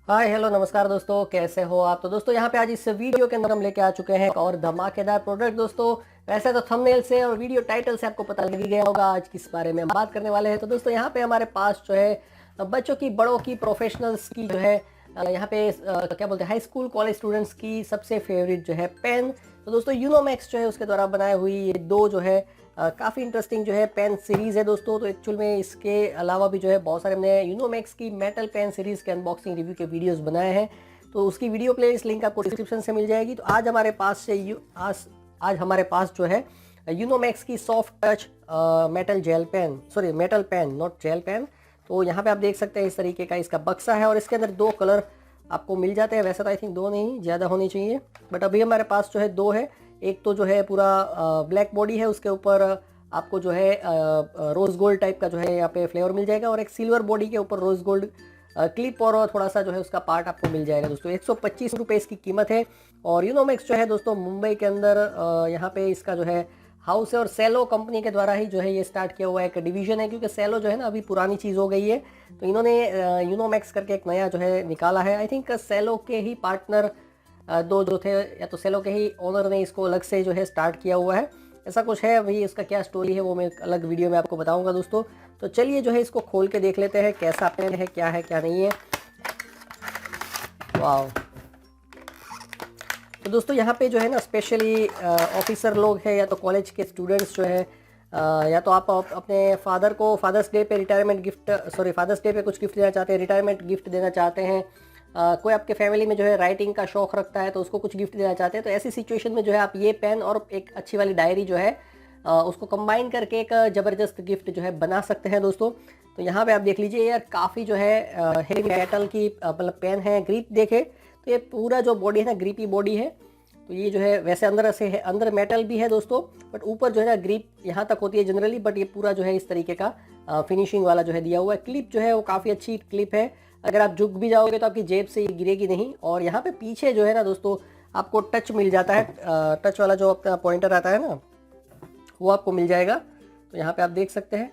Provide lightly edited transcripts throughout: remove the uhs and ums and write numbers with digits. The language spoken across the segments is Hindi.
हाय हेलो नमस्कार दोस्तों, कैसे हो आप। तो दोस्तों यहाँ पे आज इस वीडियो के अंदर हम लेके आ चुके हैं एक और धमाकेदार प्रोडक्ट। दोस्तों वैसे तो थंबनेल से और वीडियो टाइटल से आपको पता लग ही गया होगा आज किस बारे में हम बात करने वाले हैं। तो दोस्तों यहाँ पे हमारे पास जो है बच्चों की, बड़ों की, प्रोफेशनल्स की जो है यहाँ पे क्या बोलते हैं, हाई स्कूल कॉलेज स्टूडेंट्स की सबसे फेवरेट जो है पेन। तो दोस्तों यूनोमैक्स जो है उसके द्वारा बनाई हुई ये दो जो है काफ़ी इंटरेस्टिंग जो है पेन सीरीज़ है दोस्तों। तो एक्चुअल में इसके अलावा भी जो है बहुत सारे हमने यूनोमैक्स की मेटल पेन सीरीज़ के अनबॉक्सिंग रिव्यू के वीडियोस बनाए हैं। तो उसकी वीडियो प्लेलिस्ट लिंक आपको डिस्क्रिप्शन से मिल जाएगी। तो आज हमारे पास से आज हमारे पास जो है यूनोमैक्स की soft touch metal pen not gel pen. तो यहाँ पे आप देख सकते हैं इस तरीके का इसका बक्सा है और इसके अंदर दो कलर आपको मिल जाते हैं। वैसे तो आई थिंक दो नहीं, ज़्यादा होनी चाहिए, बट अभी हमारे पास जो है दो है। एक तो जो है पूरा ब्लैक बॉडी है, उसके ऊपर आपको जो है रोज़ गोल्ड टाइप का जो है यहाँ पे फ्लेवर मिल जाएगा, और एक सिल्वर बॉडी के ऊपर रोज़ गोल्ड क्लिप और थोड़ा सा जो है उसका पार्ट आपको मिल जाएगा दोस्तों। 125 रुपये इसकी कीमत है। और यूनोमैक्स जो है दोस्तों मुंबई के अंदर यहाँ पे इसका जो है हाउस है, और सेलो कंपनी के द्वारा ही जो है ये स्टार्ट किया हुआ एक डिवीजन है, क्योंकि सेलो जो है ना अभी पुरानी चीज़ हो गई है। तो इन्होंने यूनोमैक्स करके एक नया जो है निकाला है। आई थिंक सेलो के ही पार्टनर दो जो थे, या तो सेलो के ही ओनर ने इसको अलग से जो है स्टार्ट किया हुआ है, ऐसा कुछ है। अभी इसका क्या स्टोरी है वो मैं अलग वीडियो में आपको बताऊंगा दोस्तों। तो चलिए जो है इसको खोल के देख लेते हैं कैसा पेन है क्या नहीं है। वाह। तो दोस्तों यहाँ पे जो है ना स्पेशली ऑफिसर लोग हैं या तो कॉलेज के स्टूडेंट्स जो है या तो आप अपने फादर को फादर्स डे पे फादर्स डे पे कुछ गिफ्ट देना चाहते हैं, रिटायरमेंट गिफ्ट देना चाहते हैं। कोई आपके फैमिली में जो है राइटिंग का शौक रखता है तो उसको कुछ गिफ्ट देना चाहते हैं। तो ऐसी सिचुएशन में जो है आप ये पेन और एक अच्छी वाली डायरी जो है उसको कंबाइन करके एक ज़बरदस्त गिफ्ट जो है बना सकते हैं दोस्तों। तो यहाँ पे आप देख लीजिए यार, काफ़ी जो है हेवी मेटल की मतलब पेन है। ग्रिप देखे तो ये पूरा जो बॉडी है ना ग्रिपी बॉडी है। तो ये जो है वैसे अंदर से है, अंदर मेटल भी है दोस्तों, बट ऊपर जो है ना ग्रिप यहाँ तक होती है जनरली, बट ये पूरा जो है इस तरीके का फिनिशिंग वाला जो है दिया हुआ है। क्लिप जो है वो काफ़ी अच्छी क्लिप है, अगर आप झुक भी जाओगे तो आपकी जेब से ये गिरेगी नहीं। और यहाँ पे पीछे जो है ना दोस्तों आपको टच मिल जाता है, टच वाला जो अपना पॉइंटर आता है ना वो आपको मिल जाएगा। तो यहाँ पे आप देख सकते हैं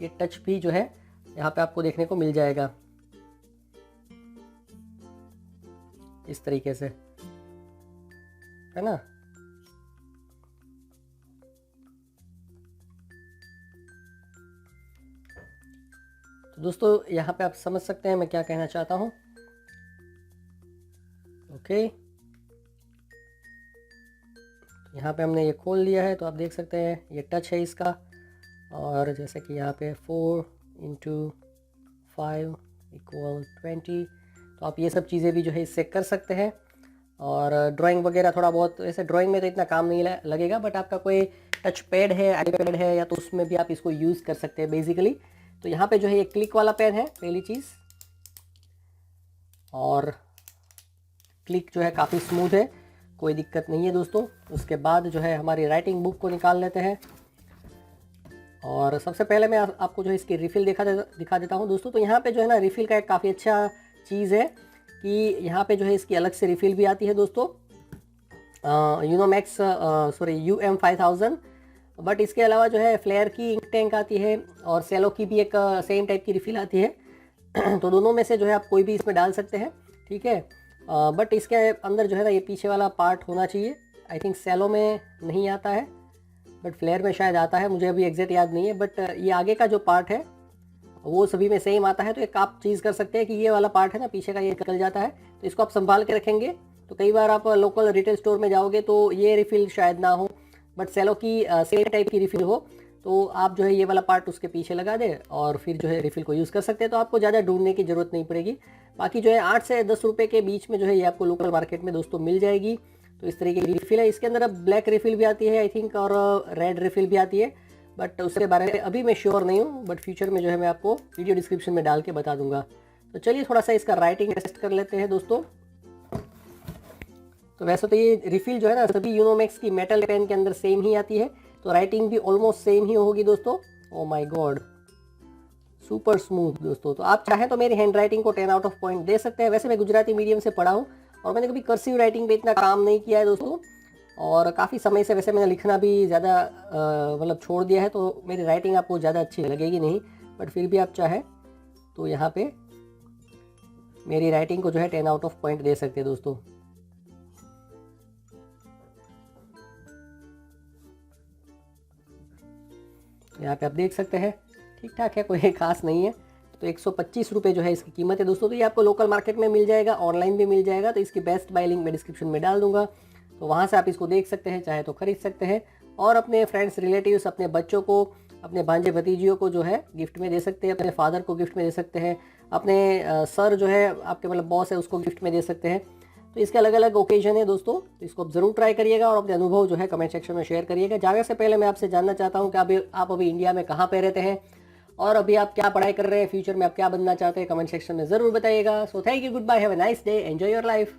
ये टच भी जो है यहाँ पे आपको देखने को मिल जाएगा इस तरीके से, है ना। तो दोस्तों यहाँ पे आप समझ सकते हैं मैं क्या कहना चाहता हूँ। ओके, यहाँ पे हमने ये खोल लिया है तो आप देख सकते हैं ये टच है इसका, और जैसे कि यहाँ पे 4 × 5 = 20। तो आप ये सब चीज़ें भी जो है इससे कर सकते हैं। और ड्राइंग वगैरह थोड़ा बहुत, ऐसे ड्राइंग में तो इतना काम नहीं लगेगा, बट आपका कोई टच पैड है, आईपैड है, या तो उसमें भी आप इसको यूज़ कर सकते हैं बेसिकली। तो यहाँ पे जो है ये क्लिक वाला पेन है पहली चीज़, और क्लिक जो है काफ़ी स्मूथ है, कोई दिक्कत नहीं है दोस्तों। उसके बाद जो है हमारी राइटिंग बुक को निकाल लेते हैं, और सबसे पहले मैं आपको जो है इसकी रिफ़िल दिखा देता हूँ दोस्तों। तो यहाँ पे जो है ना रिफ़िल का एक काफ़ी अच्छा चीज़ है कि यहाँ पे जो है इसकी अलग से रिफ़िल भी आती है दोस्तों, यूनोमैक्स UM5000। बट इसके अलावा जो है फ्लेयर की इंक टैंक आती है, और सेलो की भी एक सेम टाइप की रिफ़िल आती है। तो दोनों में से जो है आप कोई भी इसमें डाल सकते हैं, ठीक है। बट इसके अंदर जो है ना ये पीछे वाला पार्ट होना चाहिए। आई थिंक सेलो में नहीं आता है, बट फ्लेयर में शायद आता है, मुझे अभी एग्जैक्ट याद नहीं है। बट ये आगे का जो पार्ट है वो सभी में सेम आता है। तो एक आप चीज़ कर सकते हैं कि ये वाला पार्ट है ना पीछे का, ये निकल जाता है, तो इसको आप संभाल के रखेंगे। तो कई बार आप लोकल रिटेल स्टोर में जाओगे तो ये रिफ़िल शायद ना हो, बट सेलो की सेम टाइप की रिफ़िल हो, तो आप जो है ये वाला पार्ट उसके पीछे लगा दें और फिर जो है रिफ़िल को यूज़ कर सकते हैं। तो आपको ज़्यादा ढूंढने की ज़रूरत नहीं पड़ेगी। बाकी जो है 8 से 10 रुपये के बीच में जो है ये आपको लोकल मार्केट में दोस्तों मिल जाएगी। तो इस तरीके की रिफ़िल है। इसके अंदर अब ब्लैक रिफ़िल भी आती है आई थिंक, और रेड रिफ़िल भी आती है, बट उसके बारे में अभी मैं श्योर नहीं हूँ, बट फ्यूचर में जो है मैं आपको वीडियो डिस्क्रिप्शन में डाल के बता दूंगा। तो चलिए थोड़ा सा इसका राइटिंग टेस्ट कर लेते हैं दोस्तों। तो वैसे तो ये रिफ़िल जो है ना सभी यूनोमैक्स की मेटल पेन के अंदर सेम ही आती है, तो राइटिंग भी ऑलमोस्ट सेम ही होगी दोस्तों। Oh my God, super smooth दोस्तों। तो आप चाहें तो मेरी हैंड राइटिंग को 10 आउट ऑफ पॉइंट दे सकते हैं। वैसे मैं गुजराती मीडियम से पढ़ा हूँ और मैंने कभी कर्सिव राइटिंग पे इतना काम नहीं किया है दोस्तों, और काफ़ी समय से वैसे मैंने लिखना भी ज़्यादा मतलब छोड़ दिया है, तो मेरी राइटिंग आपको ज़्यादा अच्छी लगेगी नहीं। बट फिर भी आप चाहें तो यहाँ पे मेरी राइटिंग को जो है 10 आउट ऑफ पॉइंट दे सकते हैं दोस्तों। यहाँ पे आप देख सकते हैं ठीक ठाक है, कोई खास नहीं है। तो 125 रुपये जो है इसकी कीमत है दोस्तों। तो ये आपको लोकल मार्केट में मिल जाएगा, ऑनलाइन भी मिल जाएगा। तो इसकी बेस्ट बाय लिंक मैं डिस्क्रिप्शन में डाल दूंगा, तो वहाँ से आप इसको देख सकते हैं, चाहे तो खरीद सकते हैं और अपने फ्रेंड्स, रिलेटिव्स, अपने बच्चों को, अपने भांजे भतीजियों को जो है गिफ्ट में दे सकते हैं, अपने फादर को गिफ्ट में दे सकते हैं, अपने सर जो है आपके मतलब बॉस है उसको गिफ्ट में दे सकते हैं। तो इसके अलग अलग ओकेजन है दोस्तों, तो इसको आप ज़रूर ट्राई करिएगा और अपने अनुभव जो है कमेंट सेक्शन में शेयर करिएगा। जाने से पहले मैं आपसे जानना चाहता हूँ कि आप अभी इंडिया में कहाँ पे रहते हैं और अभी आप क्या पढ़ाई कर रहे हैं, फ्यूचर में आप क्या बनना चाहते हैं, कमेंट सेक्शन में ज़रूर बताइएगा। So thank you, goodbye, have a nice day, enjoy your life.